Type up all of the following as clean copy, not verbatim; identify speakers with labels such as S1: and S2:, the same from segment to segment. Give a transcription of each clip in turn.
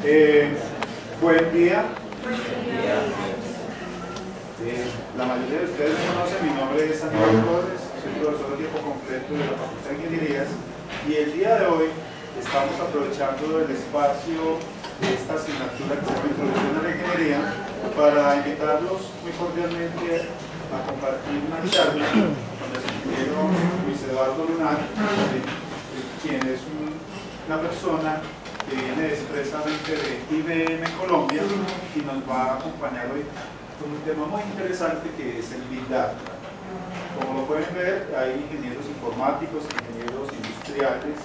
S1: Buen día. La mayoría de ustedes me conocen, mi nombre es Aníbal Torres, soy profesor de tiempo completo de la Facultad de Ingenierías y el día de hoy estamos aprovechando el espacio de esta asignatura que se llama Introducción a la Ingeniería para invitarlos muy cordialmente a compartir una charla con el ingeniero Luis Eduardo Lunar, quien es una persona que viene expresamente de IBM Colombia y nos va a acompañar hoy con un tema muy interesante que es el Big Data. Como lo pueden ver, hay ingenieros informáticos, ingenieros industriales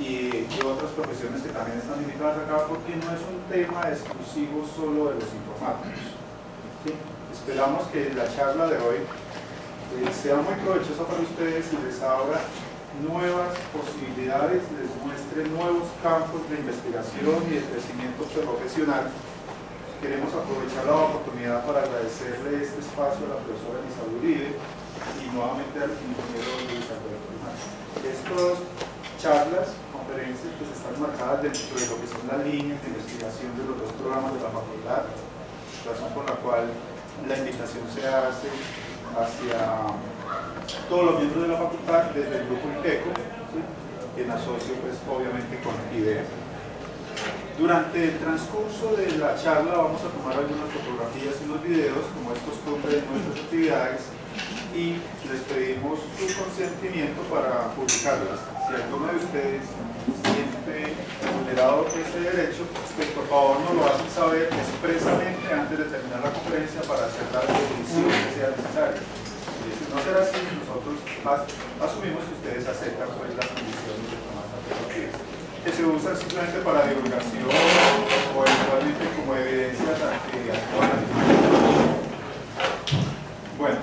S1: y otras profesiones que también están invitadas acá porque no es un tema exclusivo solo de los informáticos. ¿Sí? Esperamos que la charla de hoy sea muy provechosa para ustedes y les abra nuevas posibilidades, les muestre nuevos campos de investigación y de crecimiento profesional. Queremos aprovechar la oportunidad para agradecerle este espacio a la profesora Elisa Uribe y nuevamente al ingeniero Luis Alberto Lunar. Estas charlas, conferencias, pues están marcadas dentro de lo que son las líneas de investigación de los dos programas de la facultad, razón por la cual la invitación se hace hacia todos los miembros de la facultad desde el grupo IPECO, ¿sí? En asocio pues obviamente con IDEA. Durante el transcurso de la charla vamos a tomar algunas fotografías y unos videos, como es costumbre de nuestras actividades, y les pedimos su consentimiento para publicarlas. Si alguno de ustedes siente vulnerado ese derecho, pues por favor nos lo hacen saber expresamente antes de terminar la conferencia para hacer la edición que sea necesaria. Si no será así, nosotros asumimos que ustedes aceptan pues, las condiciones de tomar las fotografías, que se usan simplemente para divulgación o eventualmente como evidencias ante actuales. Bueno,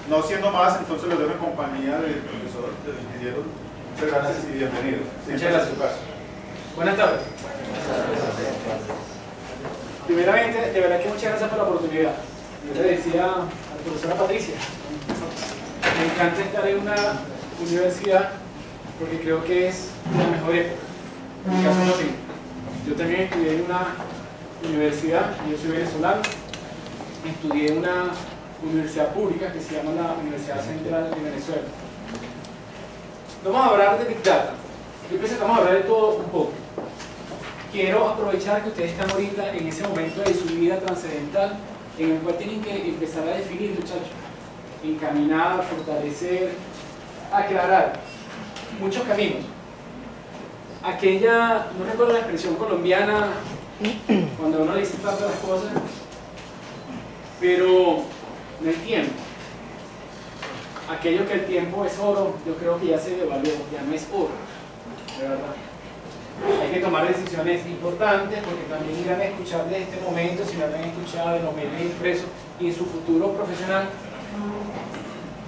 S1: no siendo más, entonces les doy la compañía del profesor, del ingeniero. Muchas gracias y bienvenido.
S2: Muchas gracias. Buenas tardes. Primeramente, de verdad que muchas gracias por la oportunidad. Yo le decía a la profesora Patricia, me encanta estar en una universidad porque creo que es la mejor época. En mi caso no tengo. Yo también estudié en una universidad, yo soy venezolano, estudié en una universidad pública que se llama la Universidad Central de Venezuela. Vamos a hablar de Big Data. Yo pienso que vamos a hablar de todo un poco. Quiero aprovechar que ustedes están ahorita en ese momento de su vida trascendental en el cual tienen que empezar a definir, muchachos, encaminar, fortalecer, aclarar muchos caminos. Aquella, no recuerdo la expresión colombiana cuando uno dice tantas las cosas, pero no hay tiempo. Aquello que el tiempo es oro, yo creo que ya se devaluó, ya no es oro, de verdad. Hay que tomar decisiones importantes porque también irán a escuchar desde este momento, si no han escuchado en los medios impresos y en su futuro profesional,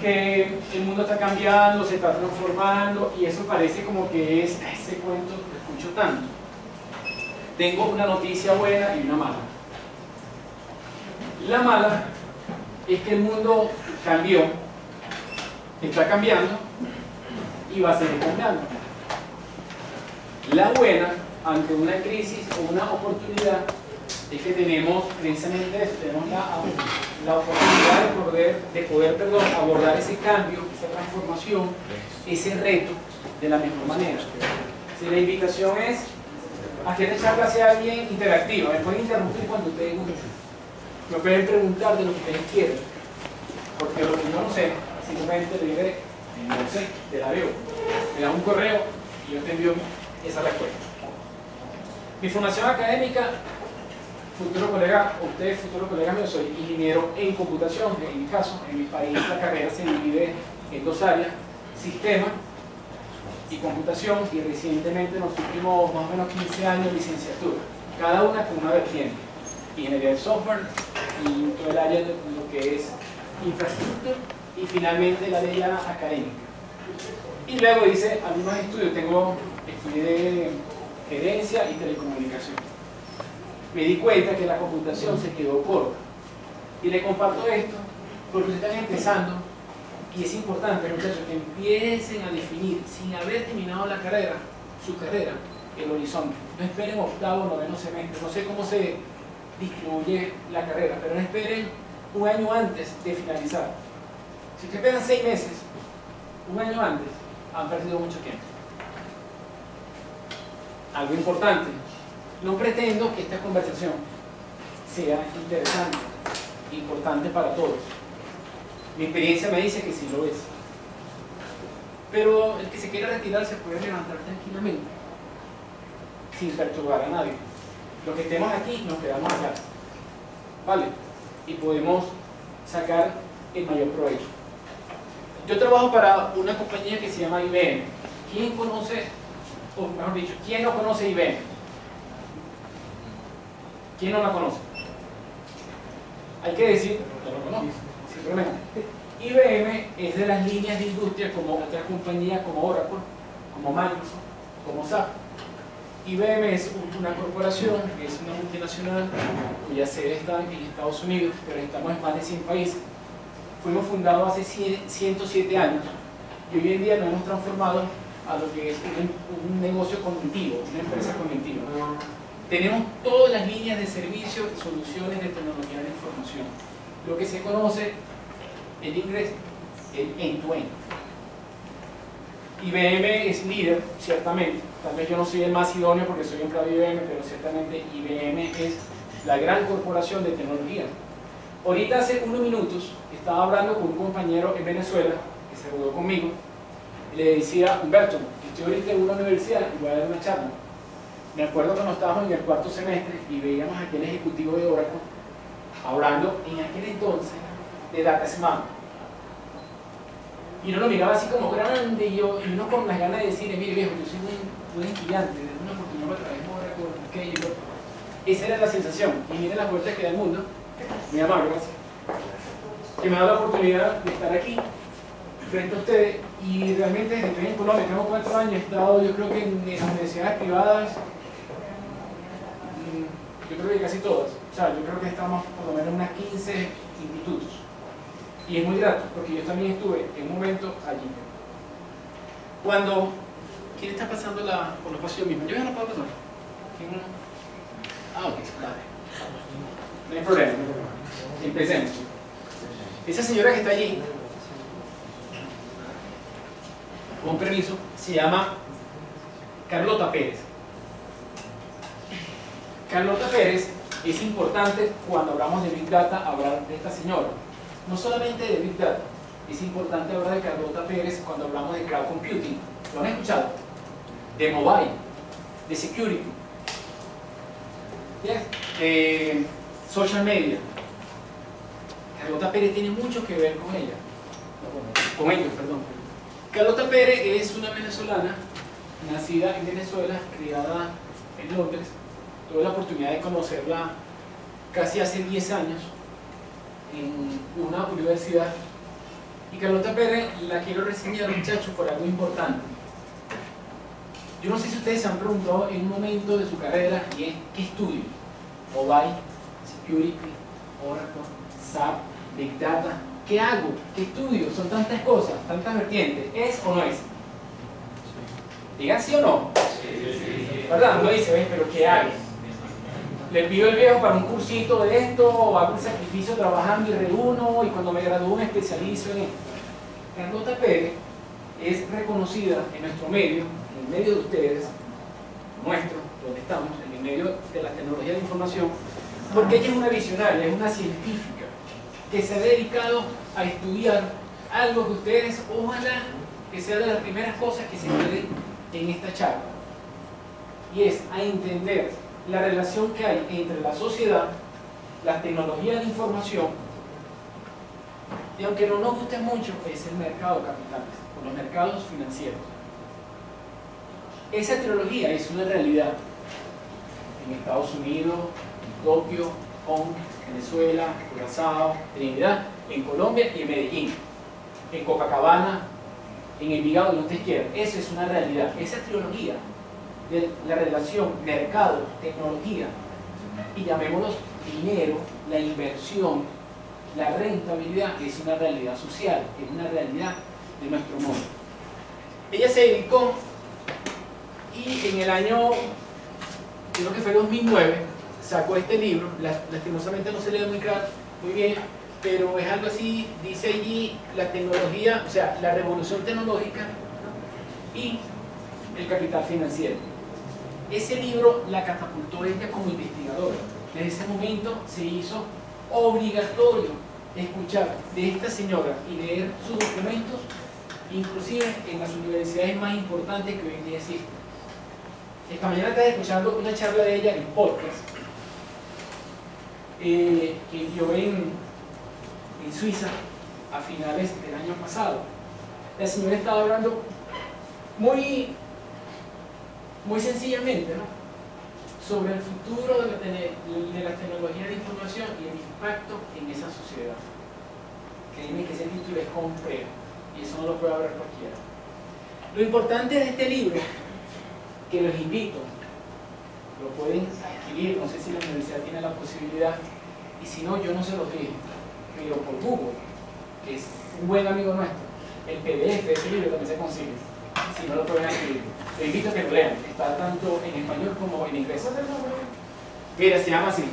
S2: que el mundo está cambiando, se está transformando y eso parece como que es ese cuento que escucho tanto. Tengo una noticia buena y una mala. La mala es que el mundo cambió, está cambiando y va a seguir cambiando. La buena, ante una crisis o una oportunidad, es que tenemos precisamente eso, tenemos la oportunidad de poder abordar ese cambio, esa transformación, ese reto de la mejor manera. Si la invitación es a que esta charla sea bien interactiva, me pueden interrumpir cuando ustedes gusten, me pueden preguntar de lo que ustedes quieran, porque lo que yo no sé, simplemente le diré, no sé, te la veo, me das un correo y yo te envío esa respuesta. Mi formación académica, futuro colega, usted futuro colega mío, soy ingeniero en computación. En mi caso, en mi país la carrera se divide en dos áreas, sistema y computación, y recientemente en los últimos más o menos 15 años licenciatura, cada una con una vertiente, ingeniería de software y todo el área de lo que es infraestructura y finalmente el área académica. Y luego hice algunos estudios, estudié gerencia y telecomunicación. Me di cuenta que la computación se quedó corta. Y le comparto esto porque ustedes están empezando y es importante, muchachos, que empiecen a definir, sin haber terminado la carrera, su carrera, el horizonte. No esperen octavo, noveno semestre, no sé cómo se distribuye la carrera, pero no esperen un año antes de finalizar. Si ustedes esperan 6 meses, un año antes, han perdido mucho tiempo. Algo importante, no pretendo que esta conversación sea interesante, importante para todos. Mi experiencia me dice que sí lo es. Pero el que se quiera retirar se puede levantar tranquilamente, sin perturbar a nadie. Los que estemos aquí nos quedamos acá, ¿vale? Y podemos sacar el mayor provecho. Yo trabajo para una compañía que se llama IBM. ¿Quién conoce, o mejor dicho, quién no conoce IBM? ¿Quién no la conoce? Hay que decir, yo lo conozco, simplemente. IBM es de las líneas de industria como otras compañías como Oracle, como Microsoft, como SAP. IBM es una corporación, es una multinacional cuya sede está en Estados Unidos, pero estamos en más de 100 países. Fuimos fundados hace 107 años y hoy en día nos hemos transformado a lo que es un negocio cognitivo, una empresa cognitiva. Tenemos todas las líneas de servicios y soluciones de tecnología de información, lo que se conoce en inglés el end-to-end. IBM es líder, ciertamente. Tal vez yo no soy el más idóneo porque soy empleado de IBM, pero ciertamente IBM es la gran corporación de tecnología. Ahorita hace unos minutos estaba hablando con un compañero en Venezuela que se graduó conmigo y le decía: Humberto, estoy ahorita en una universidad y voy a dar una charla. Me acuerdo cuando estábamos en el 4º semestre y veíamos a aquel ejecutivo de Oracle hablando en aquel entonces de Data Smart. Y uno lo miraba así como grande y uno con las ganas de decirle: mire viejo, yo soy un estudiante, de una oportunidad para traer Oracle, aquello. Esa era la sensación. Y miren la puerta que da el mundo. Muy amable, gracias. Que me da la oportunidad de estar aquí frente a ustedes. Y realmente desde que estoy en Colombia, tengo 4 años, he estado yo creo que en las universidades privadas, yo creo que casi todas. O sea, yo creo que estamos por lo menos unas 15 institutos. Y es muy grato, porque yo también estuve en un momento allí. Cuando... ¿Quién está pasando por los pasillos mismos? Yo ya no puedo pasar. ¿Quién? Ah, ok, dale. No hay problema, no hay problema. Empecemos. Esa señora que está allí, con permiso, se llama Carlota Pérez. Carlota Pérez es importante cuando hablamos de Big Data hablar de esta señora. No solamente de Big Data, es importante hablar de Carlota Pérez cuando hablamos de Cloud Computing. ¿Lo han escuchado? De Mobile, de Security, de Social Media. Carlota Pérez tiene mucho que ver con ella. Con ellos, perdón. Carlota Pérez es una venezolana, nacida en Venezuela, criada en Londres. Tuve la oportunidad de conocerla casi hace 10 años en una universidad. Y Carlota Pérez la quiero reseñar, muchachos, por algo importante. Yo no sé si ustedes se han preguntado en un momento de su carrera, y es: ¿qué estudio? Mobile, Security, Oracle, SAP, Big Data. ¿Qué hago? ¿Qué estudio? Son tantas cosas, tantas vertientes. ¿Es o no es? Digan sí o no. Sí. ¿Verdad? Uno dice: ¿ves? ¿Pero qué hago? Le pido el viejo para un cursito de esto, o hago un sacrificio trabajando y reúno, y cuando me gradúo me especializo en esto. Carlota Pérez es reconocida en nuestro medio, en el medio de ustedes, nuestro, donde estamos, en el medio de la tecnología de información, porque ella es una visionaria, es una científica, que se ha dedicado a estudiar algo que ustedes, ojalá que sea de las primeras cosas que se queden en esta charla, y es a entender la relación que hay entre la sociedad, la tecnología de información, y aunque no nos guste mucho, es el mercado de capitales, o los mercados financieros. Esa tecnología es una realidad en Estados Unidos, en Tokio, Hong Kong, Venezuela, Curazao, Trinidad, en Colombia y en Medellín, en Copacabana, en Envigado, donde ustedes quieran. Eso es una realidad. Esa tecnología de la relación mercado, tecnología, y llamémoslo dinero, la inversión, la rentabilidad, es una realidad social, es una realidad de nuestro mundo. Ella se dedicó y en el año, creo que fue 2009, sacó este libro. Lastimosamente no se lee muy bien, pero es algo así, dice allí la tecnología, o sea, la revolución tecnológica y el capital financiero. Ese libro la catapultó ella como investigadora. Desde ese momento se hizo obligatorio escuchar de esta señora y leer sus documentos, inclusive en las universidades más importantes que hoy en día existen. Esta mañana estaba escuchando una charla de ella en podcast que dio en Suiza a finales del año pasado. La señora estaba hablando muy sencillamente, ¿no?, sobre el futuro de la tecnología de información y el impacto en esa sociedad. Créeme que ese título es complejo y eso no lo puede hablar cualquiera. Lo importante de este libro, que los invito, lo pueden adquirir, no sé si la universidad tiene la posibilidad, y si no, yo no se los digo, pero por Google, que es un buen amigo nuestro, el PDF de ese libro también se consigue, si no lo pueden adquirir. Les invito a que lo lean, está tanto en español como en inglés. Mira, se llama así: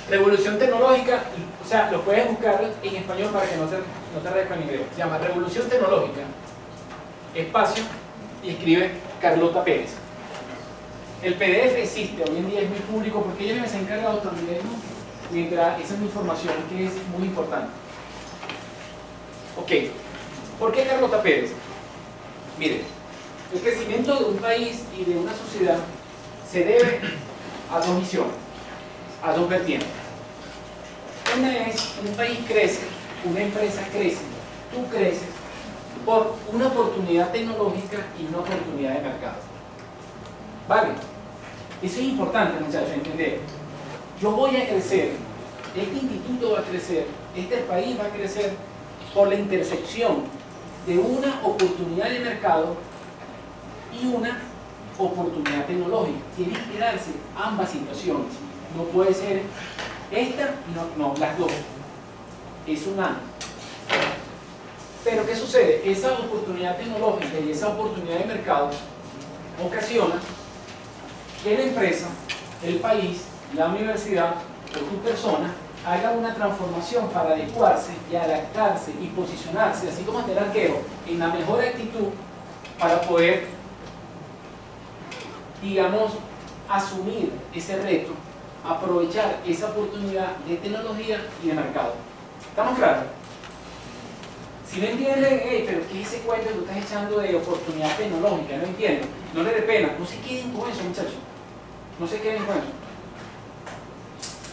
S2: Revolución Tecnológica, o sea, lo puedes buscar en español para que no te redes con inglés. Se llama Revolución Tecnológica, espacio, y escribe Carlota Pérez. El PDF existe, hoy en día es muy público porque ella me se ha encargado también, ¿no?, mientras esa es mi información que es muy importante. Ok, ¿por qué Carlota Pérez? Miren, el crecimiento de un país y de una sociedad se debe a dos visiones, a dos vertientes. Una es, un país crece, una empresa crece, tú creces por una oportunidad tecnológica y una oportunidad de mercado. ¿Vale? Eso es importante, muchachos, entender. Yo voy a crecer, este instituto va a crecer, este país va a crecer por la intersección de una oportunidad de mercado y una oportunidad tecnológica. Tienen que darse ambas situaciones. No puede ser esta y no, las dos. Es una. Pero ¿qué sucede? Esa oportunidad tecnológica y esa oportunidad de mercado ocasiona que la empresa, el país, la universidad o tu persona haga una transformación para adecuarse y adaptarse y posicionarse, así como el arquero, en la mejor actitud para poder, digamos, asumir ese reto, aprovechar esa oportunidad de tecnología y de mercado. ¿Estamos claros? Si no entienden, hey, pero ¿qué es ese cuento que tú estás echando de oportunidad tecnológica? No entienden, no les dé pena, no se queden con eso, muchachos, no se queden con eso.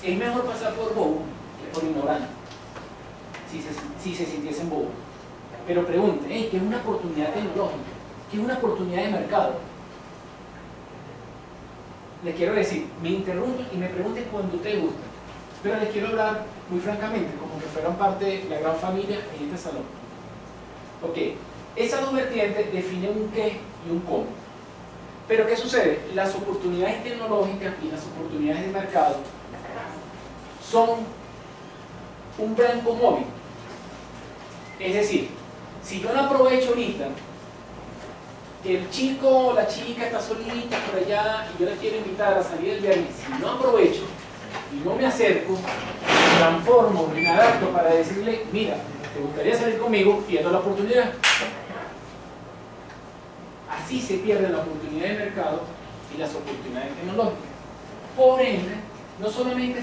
S2: Es mejor pasar por bobo que por ignorante, si se sintiesen bobos. Pero pregunten, hey, ¿qué es una oportunidad tecnológica? ¿Qué es una oportunidad de mercado? Les quiero decir, me interrumpen y me pregunten cuando ustedes gusten, pero les quiero hablar muy francamente, como que fueran parte de la gran familia en este salón. Ok, esas dos vertientes definen un qué y un cómo. Pero ¿qué sucede? Las oportunidades tecnológicas y las oportunidades de mercado son un blanco móvil. Es decir, si yo no aprovecho ahorita que el chico o la chica está solita por allá y yo la quiero invitar a salir el viernes, si no aprovecho y no me acerco, me transformo, me adapto para decirle, mira, ¿te gustaría salir conmigo? Pierdo la oportunidad. Así se pierde la oportunidad de mercado y las oportunidades tecnológicas. Por ende, no solamente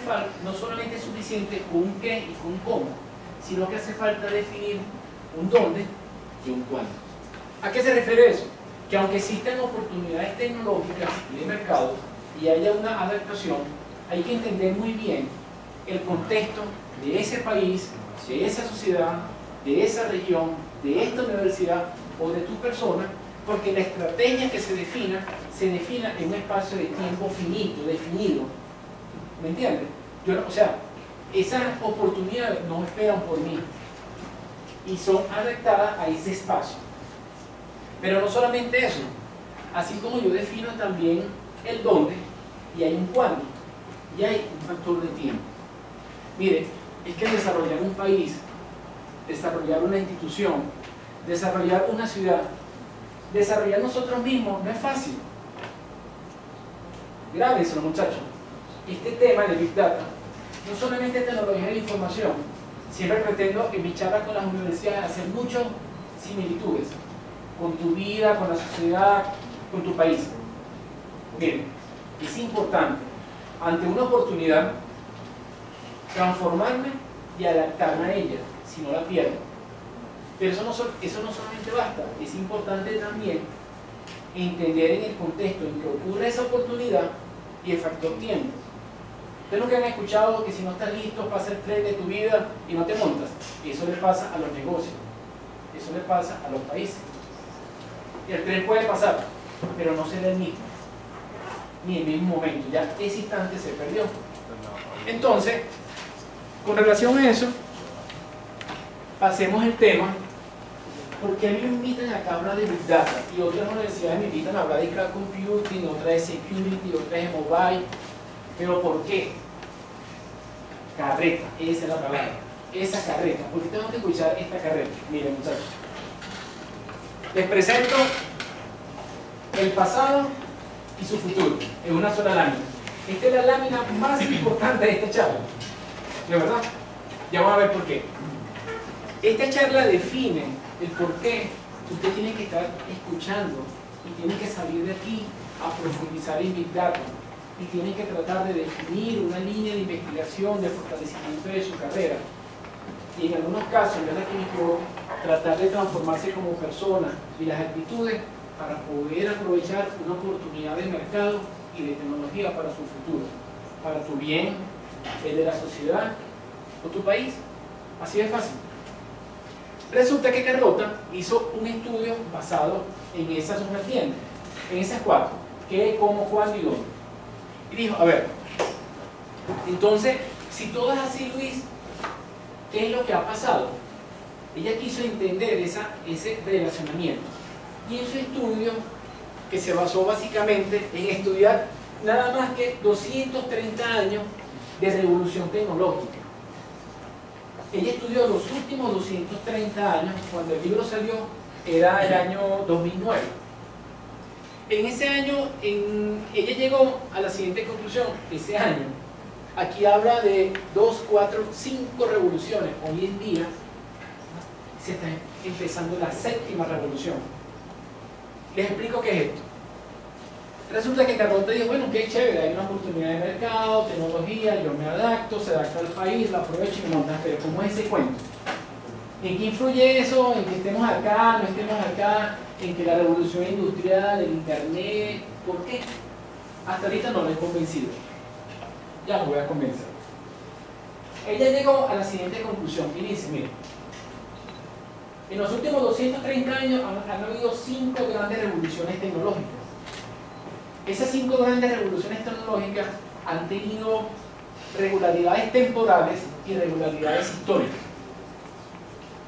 S2: es suficiente con un qué y con un cómo, sino que hace falta definir un dónde y un cuándo. ¿A qué se refiere eso? Que aunque existan oportunidades tecnológicas y de mercado y haya una adaptación, hay que entender muy bien el contexto de ese país, de esa sociedad, de esa región, de esta universidad o de tu persona, porque la estrategia que se defina en un espacio de tiempo finito, definido. ¿Me entiendes? O sea, esas oportunidades no esperan por mí y son adaptadas a ese espacio. Pero no solamente eso, así como yo defino también el dónde y hay un cuándo y hay un factor de tiempo. Mire, es que desarrollar un país, desarrollar una institución, desarrollar una ciudad desarrollar nosotros mismos no es fácil. Grábenselo, muchachos. Este tema de Big Data no solamente tecnología de la información. Siempre pretendo en mi charla con las universidades hacer muchas similitudes con tu vida, con la sociedad, con tu país. Miren, es importante, ante una oportunidad, transformarme y adaptarme a ella, si no la pierdo. Pero eso no solamente basta, es importante también entender en el contexto en que ocurre esa oportunidad y el factor tiempo. Ustedes nunca han escuchado que si no estás listo pasa el tren de tu vida y no te montas. Eso le pasa a los negocios, eso le pasa a los países. Y el tren puede pasar, pero no será el mismo, ni en el mismo momento, ya ese instante se perdió. Entonces, con relación a eso, pasemos el tema. Porque a mí me invitan acá a hablar de Big Data y otras universidades me invitan a hablar de Cloud Computing, otras de Security, otras de Mobile. ¿Pero por qué? Carreta, esa es la palabra. Esa carreta. ¿Por qué tengo que escuchar esta carreta? Miren, muchachos. Les presento el pasado y su futuro en una sola lámina. Esta es la lámina más importante de esta charla. ¿De verdad? Ya vamos a ver por qué. Esta charla define el por qué usted tiene que estar escuchando y tiene que salir de aquí a profundizar en Big Data y tiene que tratar de definir una línea de investigación, de fortalecimiento de su carrera y en algunos casos, en vez de que me equivoque, tratar de transformarse como persona y las actitudes para poder aprovechar una oportunidad de mercado y de tecnología para su futuro, para tu bien, el de la sociedad o tu país. Así de fácil. Resulta que Carlota hizo un estudio basado en esas dos vertientes, en esas cuatro: qué, cómo, cuándo y dónde. Y dijo, a ver, entonces, si todo es así, Luis, ¿qué es lo que ha pasado? Ella quiso entender ese relacionamiento. Y en su estudio, que se basó básicamente en estudiar nada más que 230 años de revolución tecnológica. Ella estudió los últimos 230 años, cuando el libro salió, era el año 2009. En ese año, ella llegó a la siguiente conclusión: ese año, aquí habla de 2, 4, 5 revoluciones. Hoy en día se está empezando la 7ª revolución. Les explico qué es esto. Resulta que Carlota dijo, bueno, qué chévere, hay una oportunidad de mercado, tecnología, yo me adapto, se adapta al país, la aprovecho y me montas, pero ¿cómo es ese cuento? ¿En qué influye eso? ¿En que estemos acá, no estemos acá? ¿En que la revolución industrial, el internet? ¿Por qué? Hasta ahorita no lo he convencido. Ya lo voy a convencer. Ella llegó a la siguiente conclusión y dice, mire, en los últimos 230 años han habido 5 grandes revoluciones tecnológicas. Esas 5 grandes revoluciones tecnológicas han tenido regularidades temporales y regularidades históricas.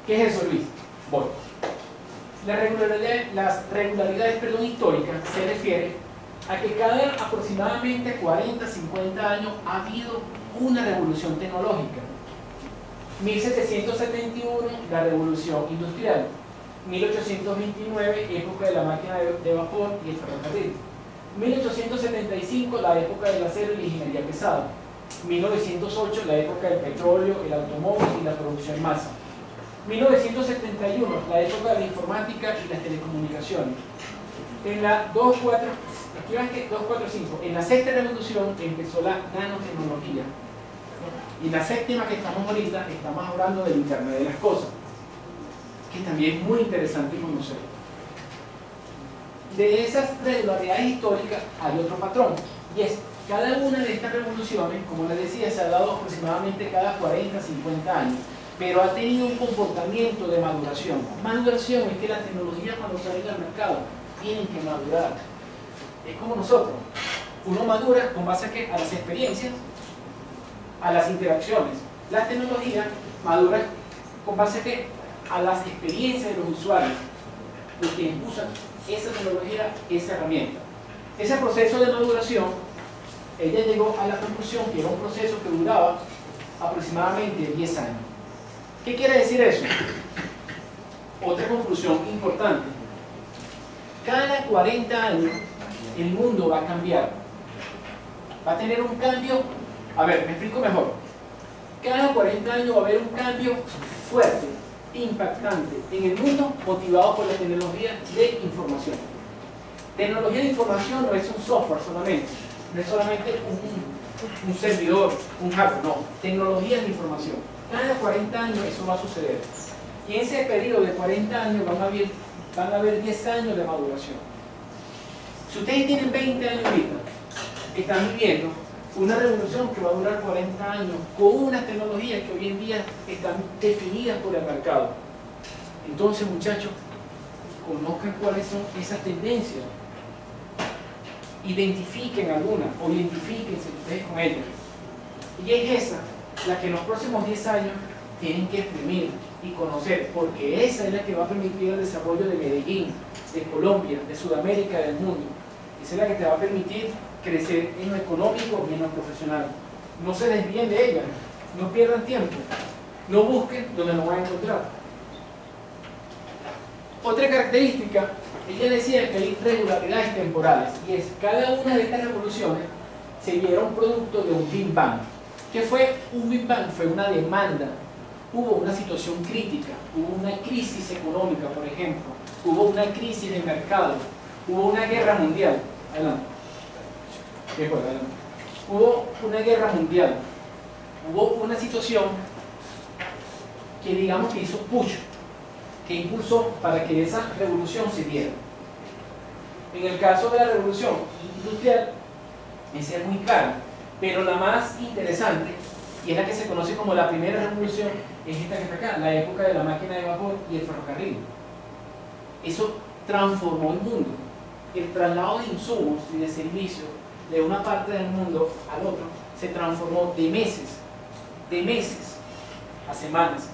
S2: ¿Qué es eso, Luis? Bueno, las regularidades históricas se refiere a que cada aproximadamente 40, 50 años ha habido una revolución tecnológica. 1771, la revolución industrial. 1829, época de la máquina de vapor y el ferrocarril. 1875, la época del acero y la ingeniería pesada. 1908, la época del petróleo, el automóvil y la producción en masa. 1971, la época de la informática y las telecomunicaciones. En la 245, en la 6ª revolución empezó la nanotecnología. Y en la 7ª que estamos ahorita, estamos hablando del Internet de las cosas, que también es muy interesante conocer. De esas regularidades históricas hay otro patrón, y es cada una de estas revoluciones, como les decía, se ha dado aproximadamente cada 40, 50 años, pero ha tenido un comportamiento de maduración. Maduración es que la tecnología, cuando sale al mercado, tiene que madurar. Es como nosotros, uno madura con base a ¿qué? A las experiencias, a las interacciones. La tecnología madura con base a ¿qué? A las experiencias de los usuarios, de quienes usan esa tecnología, esa herramienta. Ese proceso de maduración, ella llegó a la conclusión que era un proceso que duraba aproximadamente 10 años. ¿Qué quiere decir eso? Otra conclusión importante. Cada 40 años el mundo va a cambiar. Va a tener un cambio. A ver, me explico mejor. Cada 40 años va a haber un cambio fuerte, impactante en el mundo, motivado por la tecnología de información. Tecnología de información no es un software solamente, no es solamente un servidor, un hardware, no. Tecnología de información. Cada 40 años eso va a suceder. Y en ese periodo de 40 años van a haber 10 años de maduración. Si ustedes tienen 20 años ahorita, están viviendo una revolución que va a durar 40 años con unas tecnologías que hoy en día están definidas por el mercado. Entonces, muchachos, conozcan cuáles son esas tendencias. Identifiquen algunas o identifíquense ustedes con ellas. Y es esa la que en los próximos 10 años tienen que exprimir y conocer, porque esa es la que va a permitir el desarrollo de Medellín, de Colombia, de Sudamérica, del mundo. Esa es la que te va a permitir crecer en lo económico y en lo profesional. No se desvíen de ella, no pierdan tiempo, no busquen donde no van a encontrar. Otra característica, ella decía que hay irregularidades temporales, y es cada una de estas revoluciones se dieron producto de un Big Bang. ¿Qué fue un Big Bang? Fue una demanda. Hubo una situación crítica, hubo una crisis económica, por ejemplo, hubo una crisis de mercado, hubo una guerra mundial. Adelante. Adelante. Hubo una guerra mundial, hubo una situación que digamos que hizo push, que impulsó para que esa revolución se diera. En el caso de la revolución industrial, esa es muy clara, pero la más interesante, y es la que se conoce como la primera revolución, es esta que está acá, la época de la máquina de vapor y el ferrocarril. Eso transformó el mundo. El traslado de insumos y de servicios de una parte del mundo al otro se transformó de meses a semanas.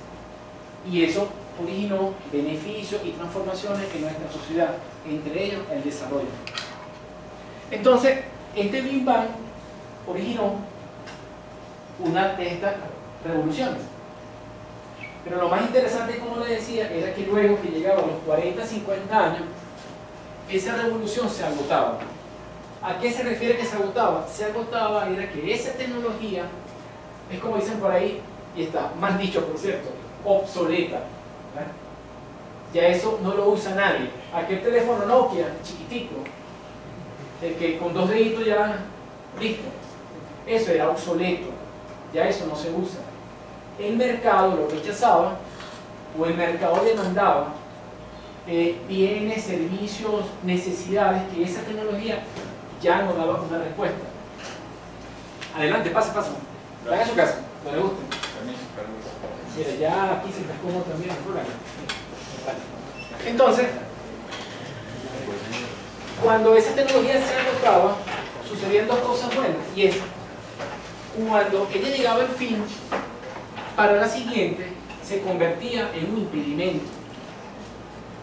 S2: Y eso originó beneficios y transformaciones en nuestra sociedad, entre ellos el desarrollo. Entonces, este Big Bang originó una de estas revoluciones. Pero lo más interesante, como le decía, era que luego que llegaban los 40, 50 años, esa revolución se agotaba. ¿A qué se refiere que se agotaba? Se agotaba era que esa tecnología, es como dicen por ahí, y está mal dicho por cierto, obsoleta. ¿Verdad? Ya eso no lo usa nadie. Aquel teléfono Nokia, chiquitico, el que con 2 deditos ya listo, eso era obsoleto, ya eso no se usa. El mercado lo rechazaba, o el mercado demandaba bienes, servicios, necesidades que esa tecnología ya no daba una respuesta. Adelante, pasa. Vaya a su casa, no le guste. Mira, ya aquí se está cómodo también. Entonces, cuando esa tecnología se agotaba, sucedían dos cosas buenas, y es cuando ella llegaba al fin, para la siguiente se convertía en un impedimento.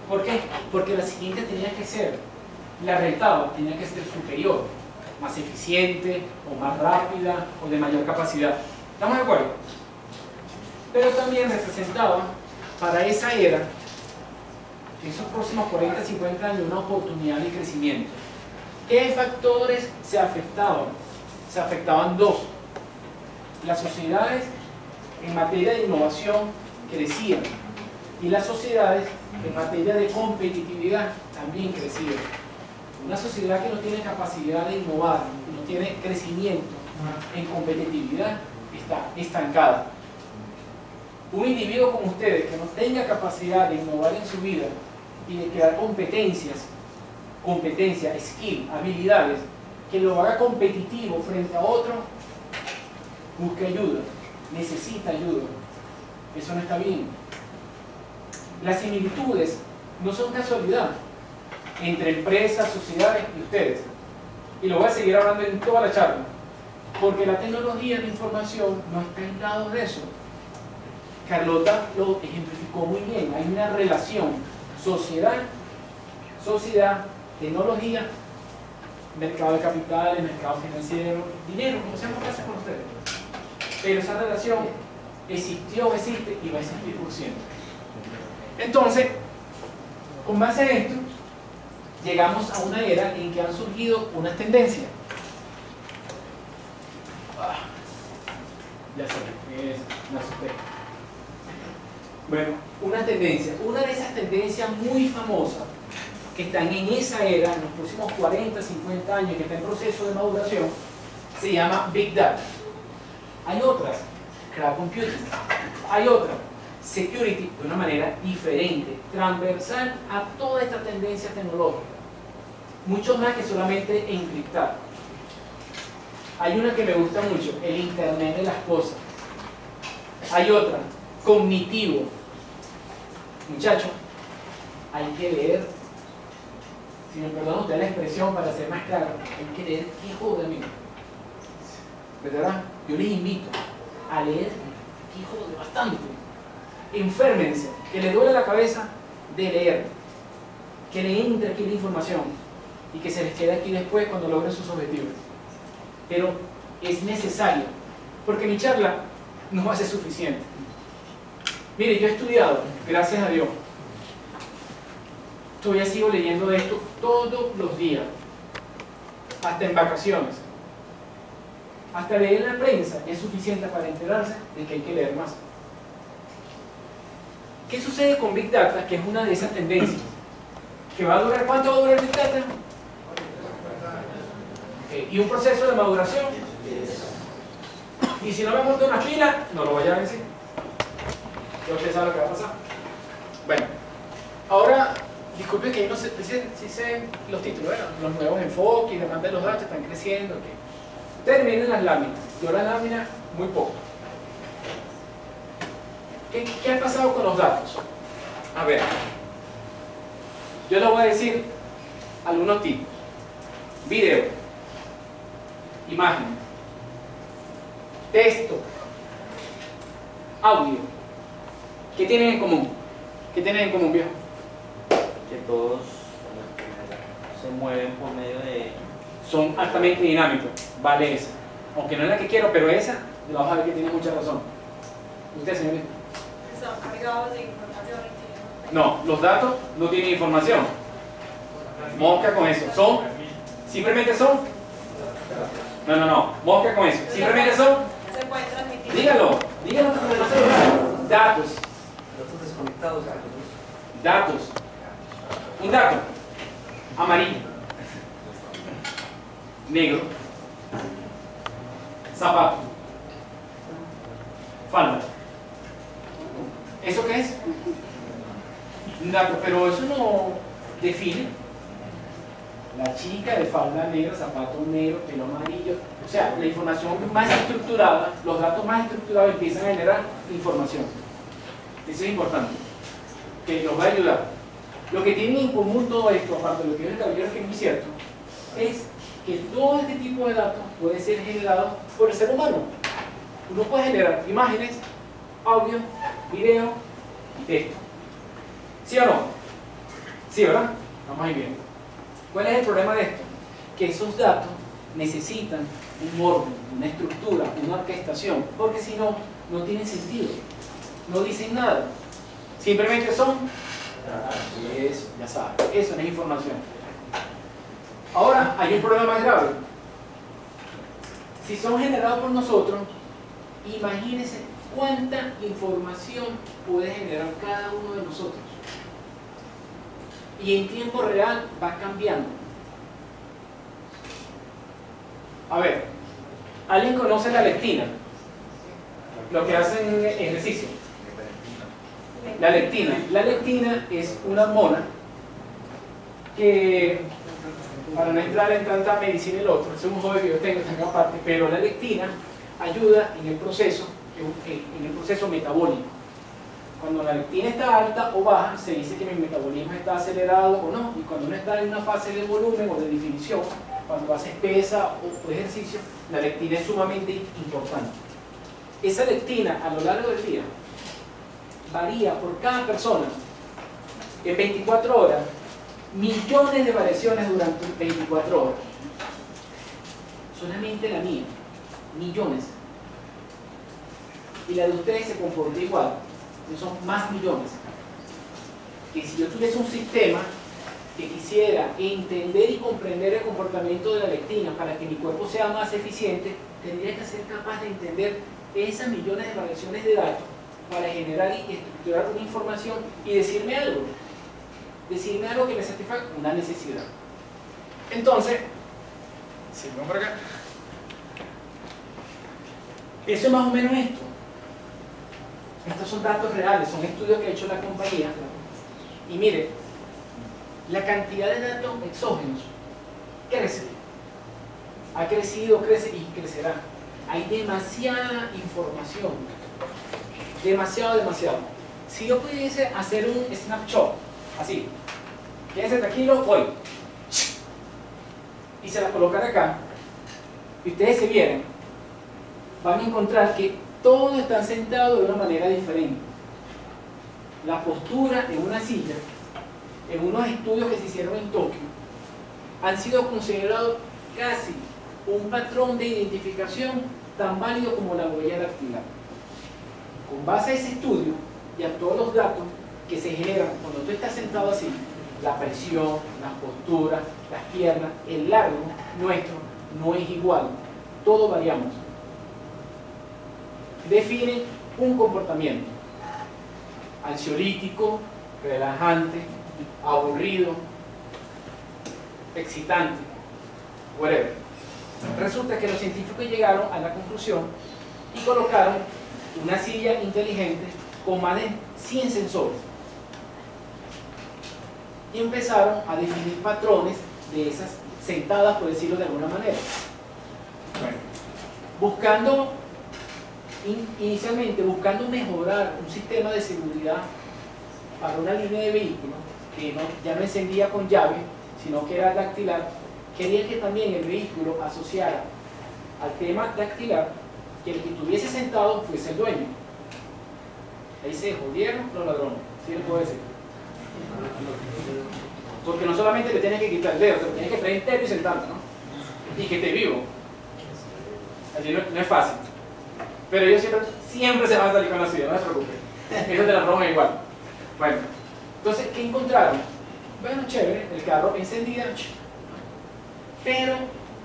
S2: ¿Por qué? Porque la siguiente tenía que ser, la retaba, tenía que ser superior, más eficiente, o más rápida, o de mayor capacidad. ¿Estamos de acuerdo? Pero también representaba para esa era, esos próximos 40, 50 años, una oportunidad de crecimiento. ¿Qué factores se afectaban? Se afectaban dos. Las sociedades en materia de innovación crecían, y las sociedades en materia de competitividad también crecían. Una sociedad que no tiene capacidad de innovar, que no tiene crecimiento en competitividad, está estancada. Un individuo como ustedes que no tenga capacidad de innovar en su vida y de crear competencias, skill, habilidades, que lo haga competitivo frente a otro, busque ayuda, necesita ayuda. Eso no está bien. Las similitudes no son casualidad entre empresas, sociedades y ustedes. Y lo voy a seguir hablando en toda la charla, porque la tecnología de información no está aislada de eso. Carlota lo ejemplificó muy bien. Hay una relación sociedad, tecnología, mercado de capitales, mercado financiero, dinero, como se llama casi con ustedes. Pero esa relación existió, existe y va a existir por siempre. Entonces, con base en esto, llegamos a una era en que han surgido unas tendencias. Ya sé, me asusté. Bueno, una de esas tendencias muy famosas que están en esa era, en los próximos 40, 50 años, que está en proceso de maduración, se llama Big Data. Hay otras, Cloud Computing. Hay otras, Security, de una manera diferente, transversal a toda esta tendencia tecnológica. Mucho más que solamente encriptar. Hay una que me gusta mucho, el Internet de las cosas. Hay otra, cognitivo. Muchachos, hay que leer, si me perdonan ustedes la expresión para ser más claro, hay que leer qué joder, amigo. ¿Verdad? Yo les invito a leer qué joder bastante. Enférmense, que les duele la cabeza de leer, que le entre aquí la información y que se les quede aquí después cuando logren sus objetivos. Pero es necesario, porque mi charla no va a ser suficiente. Mire, yo he estudiado, gracias a Dios, todavía sigo leyendo esto todos los días, hasta en vacaciones. Hasta leer la prensa es suficiente para enterarse de que hay que leer más. ¿Qué sucede con Big Data? Que es una de esas tendencias. ¿Que va a durar? ¿Cuánto va a durar Big Data? ¿Y un proceso de maduración? Y si no me monto una pila, no lo voy a decir. Ya usted sabe lo que va a pasar. Bueno, ahora, disculpe que yo no sé si sé los títulos, ¿verdad? Los nuevos enfoques y demás de los datos están creciendo. Ustedes miren las láminas. Yo las láminas, muy poco. ¿Qué ha pasado con los datos? A ver, yo les voy a decir algunos tipos. Video, imagen, texto, audio. ¿Qué tienen en común? ¿Qué tienen en común, viejo?
S3: Que todos se mueven por medio de...
S2: Son altamente dinámicos. Vale esa. Aunque no es la que quiero, pero esa, la vas a ver que tiene mucha razón. ¿Usted, señorita?
S4: Son cargados de información y
S2: No, los datos no tienen información. Mosca con eso. Son, simplemente son. No, mosca con eso. Simplemente son.
S4: se pueden transmitir.
S2: Dígalo que no se lo datos.
S3: Datos desconectados.
S2: Datos. Un dato. Amarillo. Negro. Zapato. Falda. ¿Eso qué es? Un dato, pero eso no define. La chica de falda negra, zapato negro, pelo amarillo. O sea, la información más estructurada, los datos más estructurados empiezan a generar información. Eso es importante, que nos va a ayudar. Lo que tiene en común todo esto, aparte de lo que dice el caballero, que es muy cierto, es que todo este tipo de datos puede ser generado por el ser humano. Uno puede generar imágenes, audio, video y texto. ¿Sí o no? Sí, ¿verdad? Vamos a ir viendo. ¿Cuál es el problema de esto? Que esos datos necesitan un orden, una estructura, una orquestación, porque si no, no tienen sentido. No dicen nada. Simplemente son... Eso, ya saben, eso no es información. Ahora, hay un problema más grave. Si son generados por nosotros, imagínense cuánta información puede generar cada uno de nosotros. Y en tiempo real va cambiando. A ver, ¿alguien conoce la lectina? Lo que hacen ejercicio. La lectina es una hormona que, para no entrar en tanta medicina y lo otro, es un hobby que yo tengo aparte, pero la lectina ayuda en el proceso metabólico. Cuando la lectina está alta o baja, se dice que mi metabolismo está acelerado o no, y cuando uno está en una fase de volumen o de definición, cuando haces pesa o ejercicio, la lectina es sumamente importante. Esa lectina a lo largo del día varía por cada persona en 24 horas, millones de variaciones durante 24 horas. Solamente la mía, millones. Y la de ustedes se comporta igual, son más millones. Que si yo tuviese un sistema que quisiera entender y comprender el comportamiento de la lectina para que mi cuerpo sea más eficiente, tendría que ser capaz de entender esas millones de variaciones de datos para generar y estructurar una información y decirme algo que me satisfaga una necesidad. Entonces, seguimos por acá. Eso es más o menos esto. Estos son datos reales, son estudios que ha hecho la compañía. Y mire, la cantidad de datos exógenos crece. Ha crecido, crece y crecerá. Hay demasiada información. Demasiado. Si yo pudiese hacer un snapshot, así, quédese tranquilo, voy, y se la colocar acá, y ustedes se vieran, van a encontrar que todos están sentados de una manera diferente. La postura en una silla, en unos estudios que se hicieron en Tokio, han sido considerados casi un patrón de identificación tan válido como la huella dactilar. Con base a ese estudio y a todos los datos que se generan cuando tú estás sentado así, la presión, las posturas, las piernas, el largo nuestro no es igual. Todos variamos. Define un comportamiento ansiolítico, relajante, aburrido, excitante, whatever. Resulta que los científicos llegaron a la conclusión y colocaron una silla inteligente con más de 100 sensores y empezaron a definir patrones de esas sentadas, por decirlo de alguna manera. Bueno, inicialmente buscando mejorar un sistema de seguridad para una línea de vehículos que ya no encendía con llave, sino que era dactilar, querían que también el vehículo asociara al tema dactilar que el que estuviese sentado fuese el dueño. Ahí se jodieron los ladrones, ¿sí les puedo decir? Porque no solamente le tienes que quitar el dedo, te lo tienes que traer entero y sentarte, ¿no? Y que esté vivo. Así no es fácil. Pero ellos siempre se van a salir con la suya, no se preocupen. Eso te la broma igual. Bueno, entonces, ¿qué encontraron? Bueno, chévere, el carro encendía, pero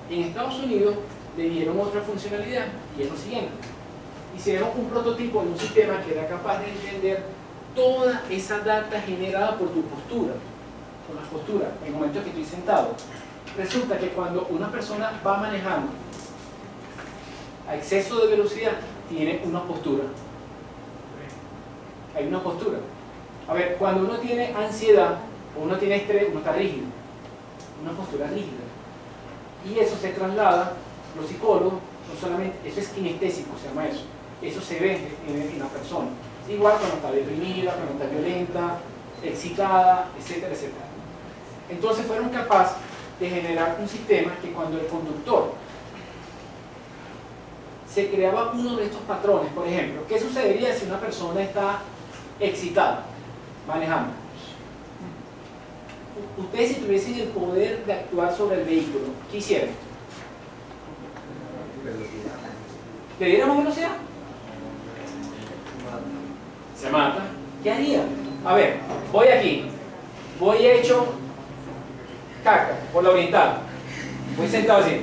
S2: en Estados Unidos le dieron otra funcionalidad y es lo siguiente. Hicieron un prototipo de un sistema que era capaz de entender toda esa data generada por tu postura, por la postura, en el momento que estoy sentado. Resulta que cuando una persona va manejando a exceso de velocidad, tiene una postura. Hay una postura. A ver, cuando uno tiene ansiedad o uno tiene estrés, uno está rígido. Una postura rígida. Y eso se traslada, los psicólogos, no solamente, eso es kinestésico, se llama eso. Eso se ve en la persona. Igual cuando está deprimida, cuando está violenta, excitada, etcétera, etcétera. Entonces fueron capaces de generar un sistema que cuando el conductor se creaba uno de estos patrones, por ejemplo, ¿qué sucedería si una persona está excitada manejando? Ustedes, si tuviesen el poder de actuar sobre el vehículo, ¿qué hicieran? ¿Le diéramos velocidad? Se mata. ¿Qué haría? A ver, voy aquí, voy hecho caca por la oriental, voy sentado así.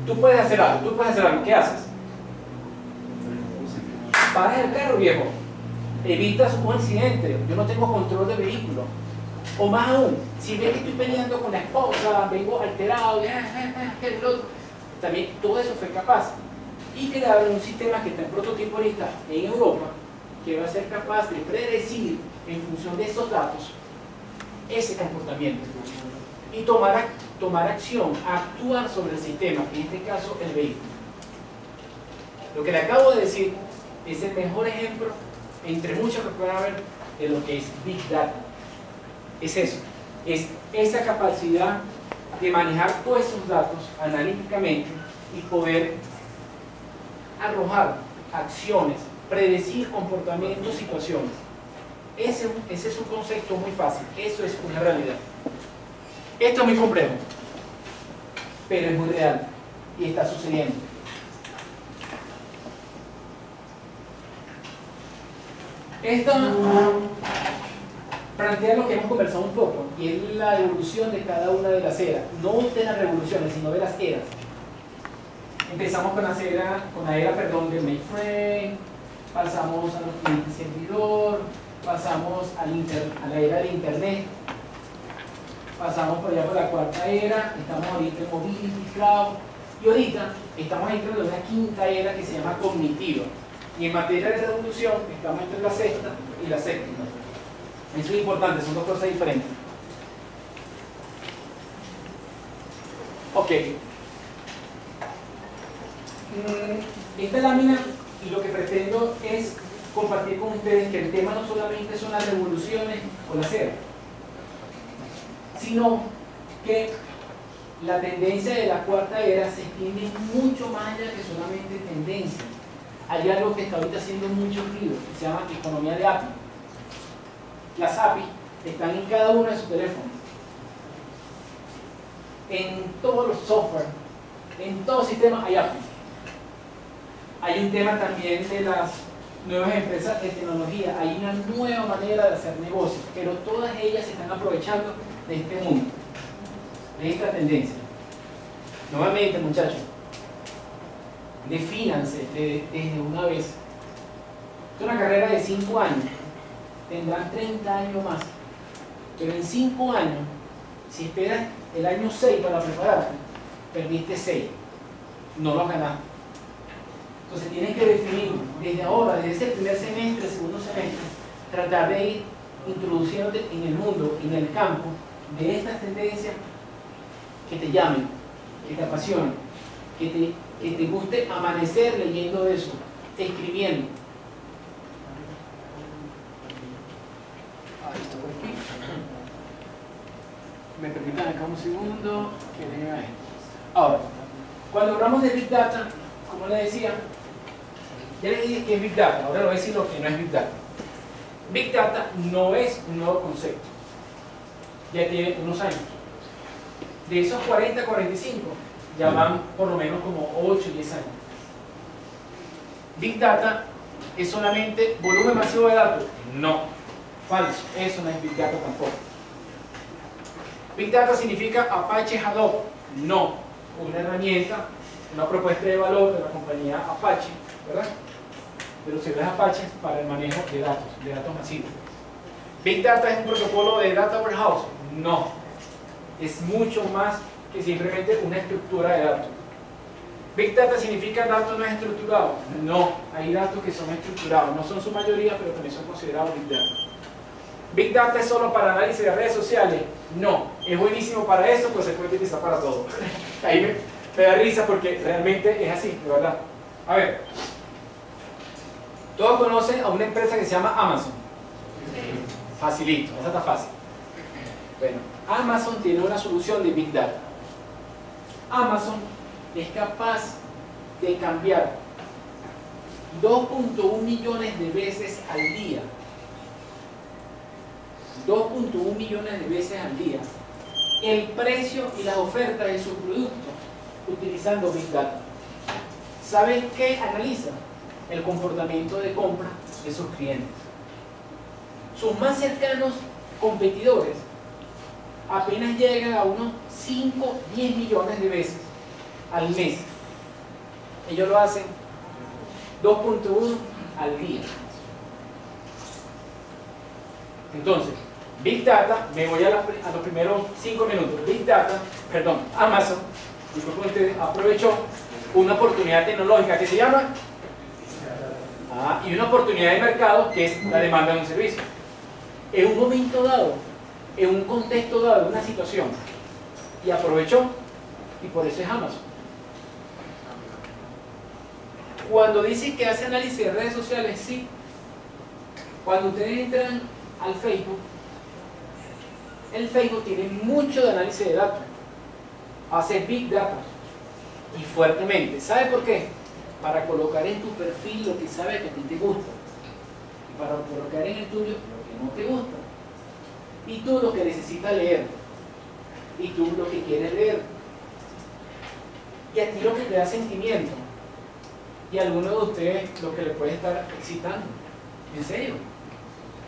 S2: Tú puedes hacer algo, ¿qué haces? Paras el carro, viejo, evitas un accidente, yo no tengo control del vehículo. O más aún, si ves que estoy peleando con la esposa, vengo alterado, también todo eso fue capaz. Y crearon un sistema que está en prototipo ahorita en Europa, que va a ser capaz de predecir en función de esos datos ese comportamiento y tomar acción, actuar sobre el sistema, en este caso el vehículo. Lo que le acabo de decir es el mejor ejemplo, entre muchos que puedan haber, de lo que es Big Data. Es eso, es esa capacidad de manejar todos esos datos analíticamente y poder arrojar acciones, predecir comportamientos, situaciones. Ese es un concepto muy fácil, eso es una realidad. Esto es muy complejo, pero es muy real y está sucediendo. plantea lo que hemos conversado un poco, y es la evolución de cada una de las eras, no de las revoluciones, sino de las eras. Empezamos con la era del mainframe, pasamos a los clientes servidor, pasamos a la era del internet, pasamos por allá por la cuarta era, estamos ahorita en mobility, cloud, y ahorita estamos entrando en una quinta era que se llama cognitiva. Y en materia de revolución estamos entre la sexta y la séptima. Eso es importante, son dos cosas diferentes. Ok. Esta lámina, y lo que pretendo es compartir con ustedes que el tema no solamente son las revoluciones o las eras, sino que la tendencia de la cuarta era se extiende mucho más allá que solamente tendencia. Hay algo que está ahorita haciendo mucho ruido, que se llama economía de API. Las API están en cada uno de sus teléfonos, en todos los software, en todo sistema hay API. Hay un tema también de las nuevas empresas de tecnología, hay una nueva manera de hacer negocios, pero todas ellas se están aprovechando de este mundo, de esta tendencia. Nuevamente, muchachos, defínanse desde una vez. Es una carrera de 5 años, tendrán 30 años más, pero en 5 años, si esperas el año 6 para prepararte, perdiste 6, no los ganaste. Entonces tienes que definir desde ahora, desde ese primer semestre, segundo semestre, tratar de ir introduciéndote en el mundo, en el campo de estas tendencias que te llamen, que te apasionen, que te guste amanecer leyendo eso, escribiendo. Ahí está por aquí. Me permitan acá un segundo que lea esto. Ahora, cuando hablamos de Big Data, como les decía, ya les dije que es Big Data, ahora les voy a decir lo que no es Big Data. Big Data no es un nuevo concepto, ya tiene unos años. De esos 40 a 45, ya van por lo menos como 8 o 10 años. Big Data es solamente volumen masivo de datos. No, falso, eso no es Big Data tampoco. Big Data significa Apache Hadoop. No, una herramienta, una propuesta de valor de la compañía Apache, ¿verdad? De los servidores Apache para el manejo de datos masivos. Big Data es un protocolo de Data Warehouse. No, es mucho más que simplemente una estructura de datos. Big Data significa datos no estructurados. No, hay datos que son estructurados, no son su mayoría, pero también son considerados Big Data. Big Data es solo para análisis de redes sociales. No, es buenísimo para eso, pues se puede utilizar para todo. Ahí me da risa porque realmente es así, de verdad. A ver, todos conocen a una empresa que se llama Amazon. Facilito, esa está fácil. Bueno, Amazon tiene una solución de Big Data. Amazon es capaz de cambiar 2.1 millones de veces al día. 2.1 millones de veces al día el precio y las ofertas de sus productos utilizando Big Data. ¿Saben qué analiza? El comportamiento de compra de sus clientes. Sus más cercanos competidores apenas llegan a unos 5, 10 millones de veces al mes. Ellos lo hacen 2.1 al día. Entonces, Big Data, me voy a los primeros 5 minutos. Big Data, perdón, Amazon, disculpen ustedes, aprovechó una oportunidad tecnológica que se llama y una oportunidad de mercado que es la demanda de un servicio. En un momento dado, en un contexto dado, en una situación, y aprovechó, y por eso es Amazon. Cuando dice que hace análisis de redes sociales, sí. Cuando ustedes entran al Facebook, el Facebook tiene mucho de análisis de datos, hace Big Data y fuertemente. ¿Sabe por qué? Para colocar en tu perfil lo que sabe que a ti te gusta y para colocar en el tuyo lo que no te gusta, y tú lo que necesitas leer y tú lo que quieres leer y a ti lo que te da sentimiento y a alguno de ustedes lo que le puede estar excitando. ¿En serio?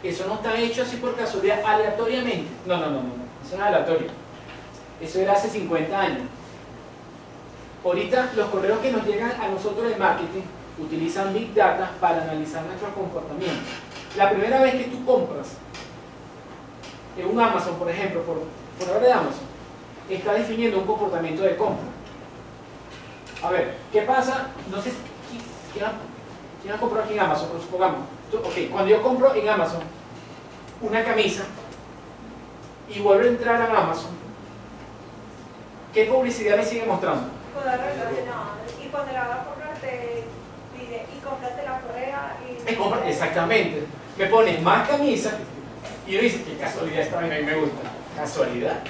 S2: Eso no está hecho así por casualidad, aleatoriamente. No. Eso no es aleatorio. Eso era hace 50 años. Ahorita los correos que nos llegan a nosotros de marketing utilizan Big Data para analizar nuestro comportamiento. La primera vez que tú compras en un Amazon, por ejemplo, por hablar de Amazon, está definiendo un comportamiento de compra. A ver, ¿qué pasa? No sé quién ha comprado aquí en Amazon, pero supongamos. Cuando yo compro en Amazon una camisa y vuelvo a entrar a Amazon, ¿qué publicidad me sigue mostrando?
S4: Poder relacionar. Y cuando la vas a comprar te dice, y cómprate la correa y...
S2: Exactamente. Me pone más camisa y uno dice, qué casualidad, esta vaina a mí me gusta. Casualidad.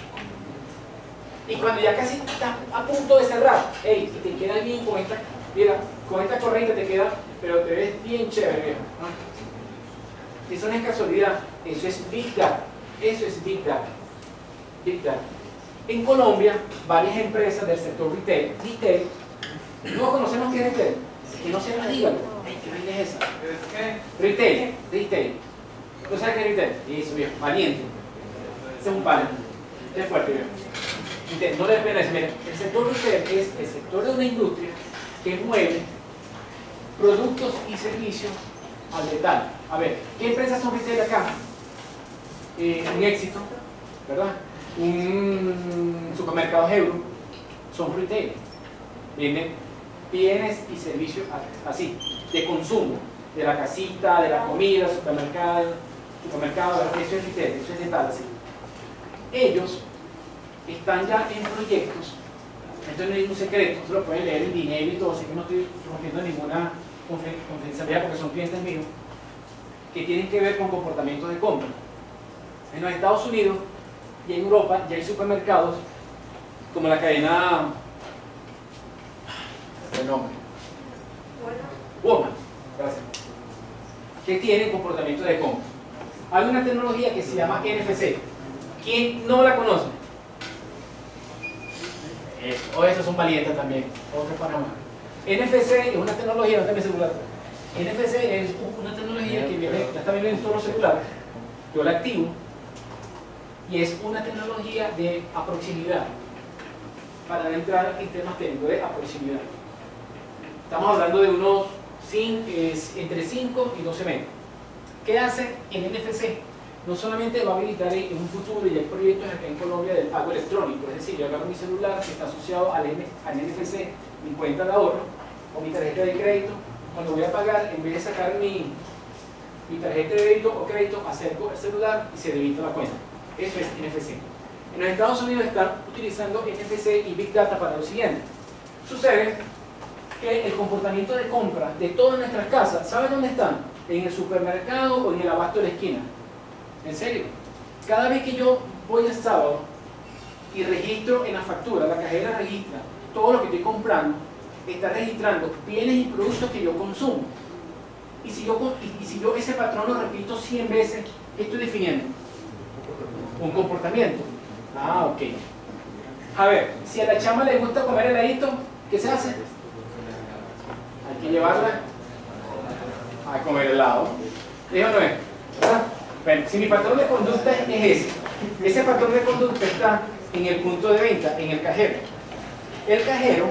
S2: Y cuando ya casi estás a punto de cerrar, hey, si te queda bien con esta, mira, con esta correa te queda, pero te ves bien chévere, viejo. Eso no es casualidad, eso es Big Data. Eso es Big Data. Big Data. En Colombia, varias empresas del sector retail, ¿no conocemos qué es retail? Que no se la digan. ¿Qué vaina es esa? Retail. ¿No sabes qué es retail? Eso, viejo, valiente. Ese es un panel. Es fuerte, viejo. No le pena decir, mira, el sector retail es el sector de una industria que mueve productos y servicios al detalle. A ver, ¿qué empresas son retail acá? Un Éxito, ¿verdad? Un supermercado Euro, son retail. Venden bienes y servicios así, de consumo, de la casita, de la comida, supermercado, eso es retail, eso es detalle así. Ellos están ya en proyectos, esto no es un secreto, se lo pueden leer en dinero y todo, así que no estoy rompiendo ninguna confidencialidad porque son clientes míos, que tienen que ver con comportamientos de compra. En los Estados Unidos y en Europa ya hay supermercados como la cadena, el nombre, Walmart, gracias, que tienen comportamiento de compra. Hay una tecnología que se llama NFC. ¿Quién no la conoce? O esos son valientes también. Otro Panamá. NFC es una tecnología, no está en mi celular. NFC es una tecnología que viene, ya está viendo en todos los celulares. Yo la activo y es una tecnología de proximidad para entrar en temas técnicos de proximidad. Estamos hablando de unos entre 5 y 12 metros. ¿Qué hace el NFC? No solamente va a habilitar en un futuro, y hay proyectos acá en Colombia del pago electrónico, es decir, yo agarro mi celular que está asociado al NFC, mi cuenta de ahorro o mi tarjeta de crédito, cuando voy a pagar, en vez de sacar mi tarjeta de débito o crédito, acerco el celular y se debita la cuenta. Eso es NFC. En los Estados Unidos están utilizando NFC y Big Data para lo siguiente. Sucede que el comportamiento de compra de todas nuestras casas, ¿saben dónde están? En el supermercado o en el abasto de la esquina. En serio, cada vez que yo voy al sábado y registro en la factura, la cajera registra todo lo que estoy comprando, está registrando bienes y productos que yo consumo. Y si yo ese patrón lo repito 100 veces, ¿qué estoy definiendo? Un comportamiento. Ah, ok. A ver, si a la chama le gusta comer heladito, ¿qué se hace? Hay que llevarla a comer helado. ¿Eso no es? ¿Verdad? Bueno, si mi patrón de conducta es ese patrón de conducta está en el punto de venta, en el cajero. El cajero,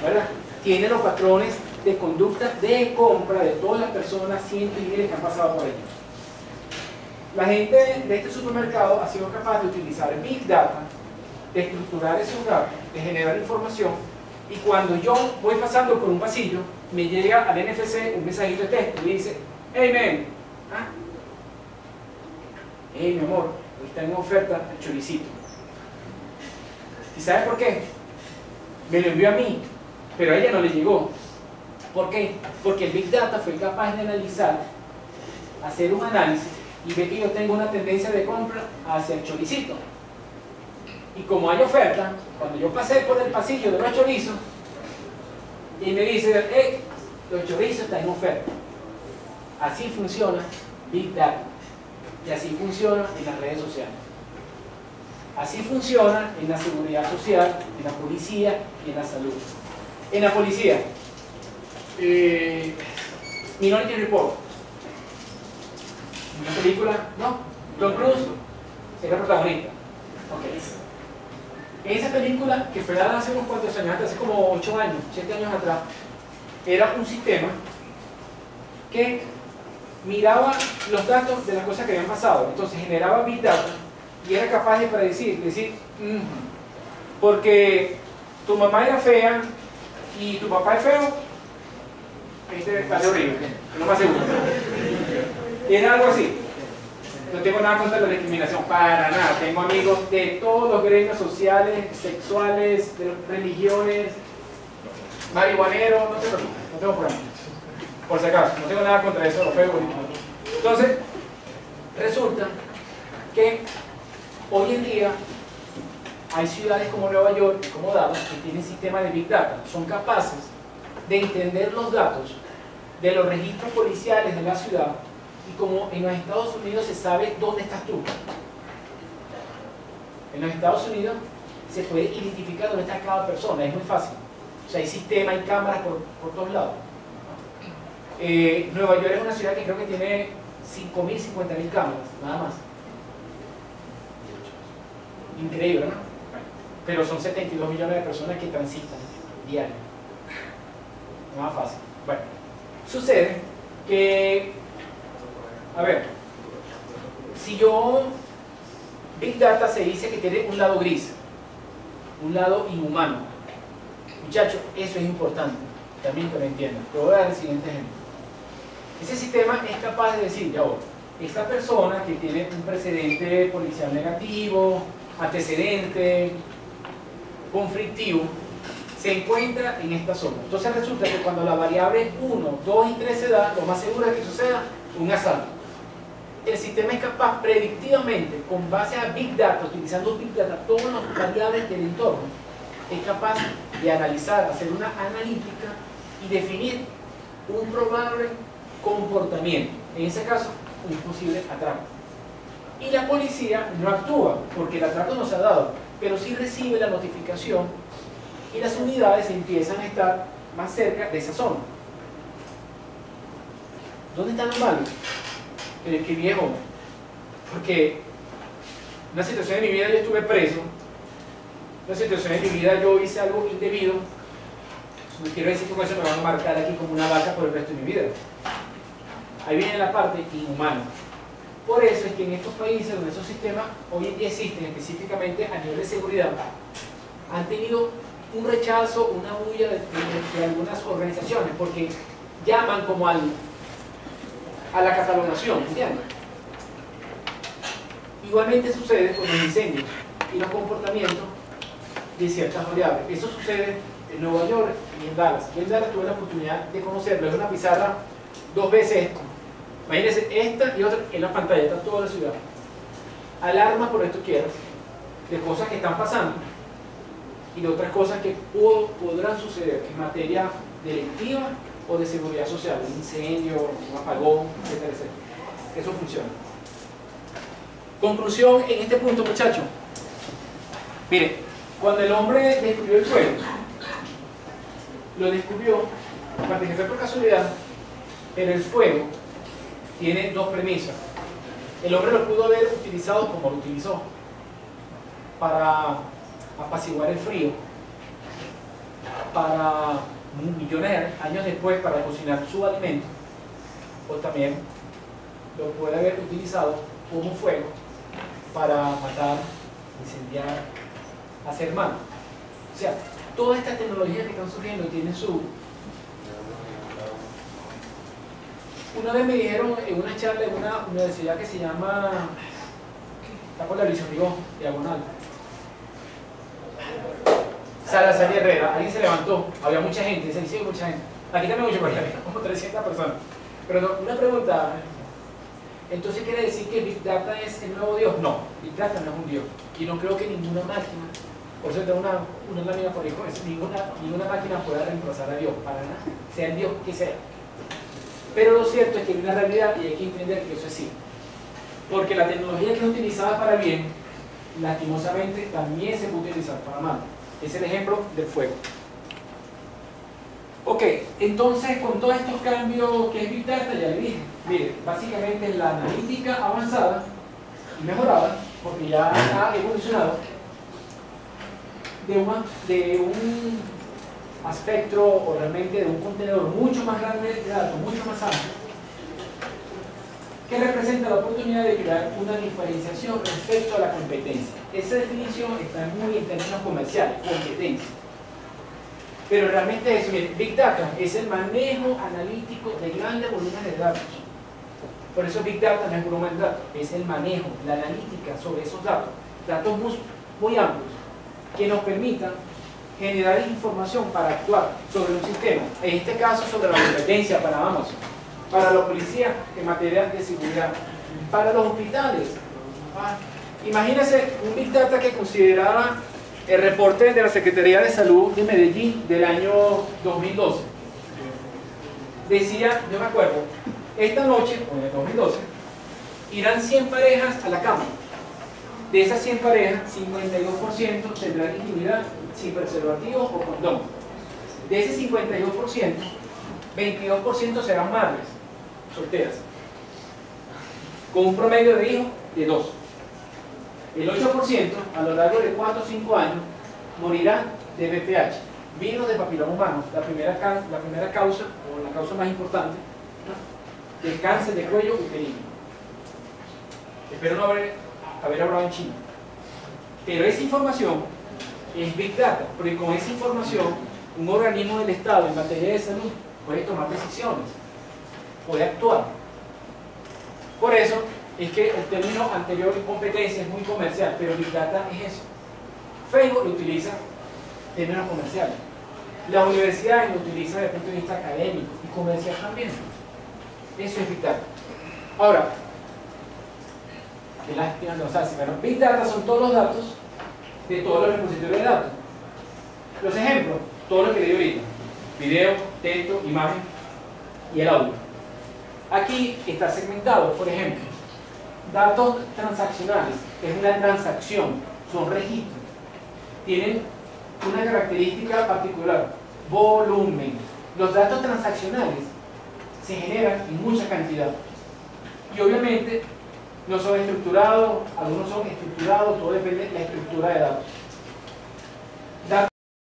S2: ¿verdad?, tiene los patrones de conducta de compra de todas las personas, cientos y miles que han pasado por ellos. La gente de este supermercado ha sido capaz de utilizar Big Data, de estructurar esos datos, de generar información, y cuando yo voy pasando por un pasillo, me llega al NFC un mensajito de texto y dice: hey man, hey mi amor, hoy está en oferta el choricito. ¿Y sabes por qué? Me lo envió a mí, pero a ella no le llegó. ¿Por qué? Porque el Big Data fue capaz de analizar, hacer un análisis y ve que yo tengo una tendencia de compra hacia el choricito. Y como hay oferta, cuando yo pasé por el pasillo de los chorizos y me dice: hey, los chorizos están en oferta. Así funciona Big Data. Y así funciona en las redes sociales. Así funciona en la seguridad social, en la policía y en la salud. En la policía, Minority Report. Una película, ¿no? Tom Cruise era protagonista. Okay. En esa película, que fue dada hace unos cuantos años, hace como 8 años, 7 años atrás, era un sistema que miraba los datos de las cosas que habían pasado. Entonces generaba Big Data y era capaz de predecir, porque tu mamá era fea y tu papá es feo, este parece horrible, no más seguro. Era algo así. No tengo nada contra la discriminación, para nada. Tengo amigos de todos los gremios sociales, sexuales, de religiones, marihuaneros, no te preocupes, no tengo problema. Por si acaso, no tengo nada contra eso, lo feo. Entonces, resulta que hoy en día hay ciudades como Nueva York, como Dallas, que tienen sistemas de Big Data. Son capaces de entender los datos de los registros policiales de la ciudad. Y como en los Estados Unidos se sabe dónde estás tú. En los Estados Unidos se puede identificar dónde está cada persona, es muy fácil. O sea, hay sistemas, hay cámaras por todos lados. Nueva York es una ciudad que creo que tiene 5.000, 50.000 cámaras, nada más. Increíble, ¿no? Pero son 72 millones de personas que transitan diario. No más fácil. Bueno, sucede que, a ver, si yo, Big Data se dice que tiene un lado gris, un lado inhumano. Muchachos, eso es importante, también que lo entiendan. Te voy a dar el siguiente ejemplo. Ese sistema es capaz de decir, ya voy, esta persona que tiene un precedente policial negativo, antecedente, conflictivo, se encuentra en esta zona. Entonces resulta que cuando la variable 1, 2 y 3 se da, lo más seguro es que suceda un asalto. El sistema es capaz predictivamente, con base a Big Data, utilizando Big Data, todas las variables del entorno, es capaz de analizar, hacer una analítica y definir un probable comportamiento. En ese caso, un posible atraco. Y la policía no actúa, porque el atraco no se ha dado, pero sí recibe la notificación y las unidades empiezan a estar más cerca de esa zona. ¿Dónde está lo malo? Qué viejo, porque una situación de mi vida yo estuve preso, una situación de mi vida yo hice algo indebido, no quiero decir que con eso me van a marcar aquí como una vaca por el resto de mi vida. Ahí viene la parte inhumana. Por eso es que en estos países donde esos sistemas hoy en día existen, específicamente a nivel de seguridad, han tenido un rechazo, una huella de algunas organizaciones, porque llaman como a la catalogación, ¿entiendes? Igualmente sucede con los incendios y los comportamientos de ciertas variables. Eso sucede en Nueva York y en Dallas. Yo en Dallas tuve la oportunidad de conocerlo. Es una pizarra 2 veces esto. Imagínense esta y otra en la pantalla, está toda la ciudad. Alarmas por esto quieras, de cosas que están pasando y de otras cosas que podrán suceder en materia delictiva o de seguridad social, un incendio, un apagón, etcétera, etcétera. Eso funciona. Conclusión en este punto, muchachos. Miren, cuando el hombre descubrió el fuego, lo descubrió, aparte que fue por casualidad, pero el fuego tiene 2 premisas. El hombre lo pudo haber utilizado como lo utilizó, para apaciguar el frío, para millones de años después para cocinar su alimento, o también lo puede haber utilizado como fuego para matar, incendiar, hacer mal. O sea, todas estas tecnologías que están surgiendo tienen su... Una vez me dijeron en una charla en una universidad que se llama, está por la Luis Obregón, diagonal, Salazar y Herrera, alguien se levantó, había mucha gente, se dice mucha gente, aquí también mucho, porque había como 300 personas, pero no, una pregunta, entonces quiere decir que Big Data es el nuevo Dios. No, Big Data no es un Dios, y no creo que ninguna máquina, por eso tengo una lámina por ahí con eso, ninguna máquina pueda reemplazar a Dios, para nada, sea el Dios que sea. Pero lo cierto es que hay una realidad y hay que entender que eso es así, porque la tecnología que es utilizada para el bien, lastimosamente también se puede utilizar para mal. Es el ejemplo del fuego. Ok. Ok, entonces con todos estos cambios que es Big Data, ya le dije, mire, básicamente es la analítica avanzada y mejorada, porque ya ha evolucionado de un espectro o realmente de un contenedor mucho más grande de datos, mucho más amplio, que representa la oportunidad de crear una diferenciación respecto a la competencia. Esa definición está muy en términos comerciales, competencia. Pero realmente es, miren, Big Data es el manejo analítico de grandes volúmenes de datos. Por eso Big Data no es volumen de datos, es el manejo, la analítica sobre esos datos. Datos muy amplios que nos permitan generar información para actuar sobre un sistema. En este caso sobre la competencia para Amazon, para los policías en materia de seguridad, para los hospitales. Imagínense un Big Data que consideraba el reporte de la Secretaría de Salud de Medellín del año 2012. Decía, yo me acuerdo, esta noche, o en el 2012, irán 100 parejas a la cama. De esas 100 parejas, 52% tendrán intimidad sin preservativo o condón. De ese 52%, 22% serán madres solteras, con un promedio de hijos de 2. El 8% a lo largo de 4 o 5 años morirán de VPH, virus de papiloma humano, la primera causa, o la causa más importante, ¿no?, del cáncer de cuello uterino. Espero no haber hablado en chino. Pero esa información es Big Data, porque con esa información un organismo del Estado en materia de salud puede tomar decisiones, puede actuar. Por eso es que el término anterior de competencia es muy comercial, pero Big Data es eso. Facebook lo utiliza en términos comerciales. Las universidades lo utilizan desde el punto de vista académico y comercial también. Eso es Big Data. Ahora, qué lástima nos hace, pero Big Data son todos los datos de todos los repositorios de datos. Los ejemplos, todo lo que le di ahorita: video, texto, imagen y el audio. Aquí está segmentado, por ejemplo, datos transaccionales, es una transacción, son registros, tienen una característica particular: volumen. Los datos transaccionales se generan en mucha cantidad y obviamente no son estructurados, algunos son estructurados, todo depende de la estructura de datos.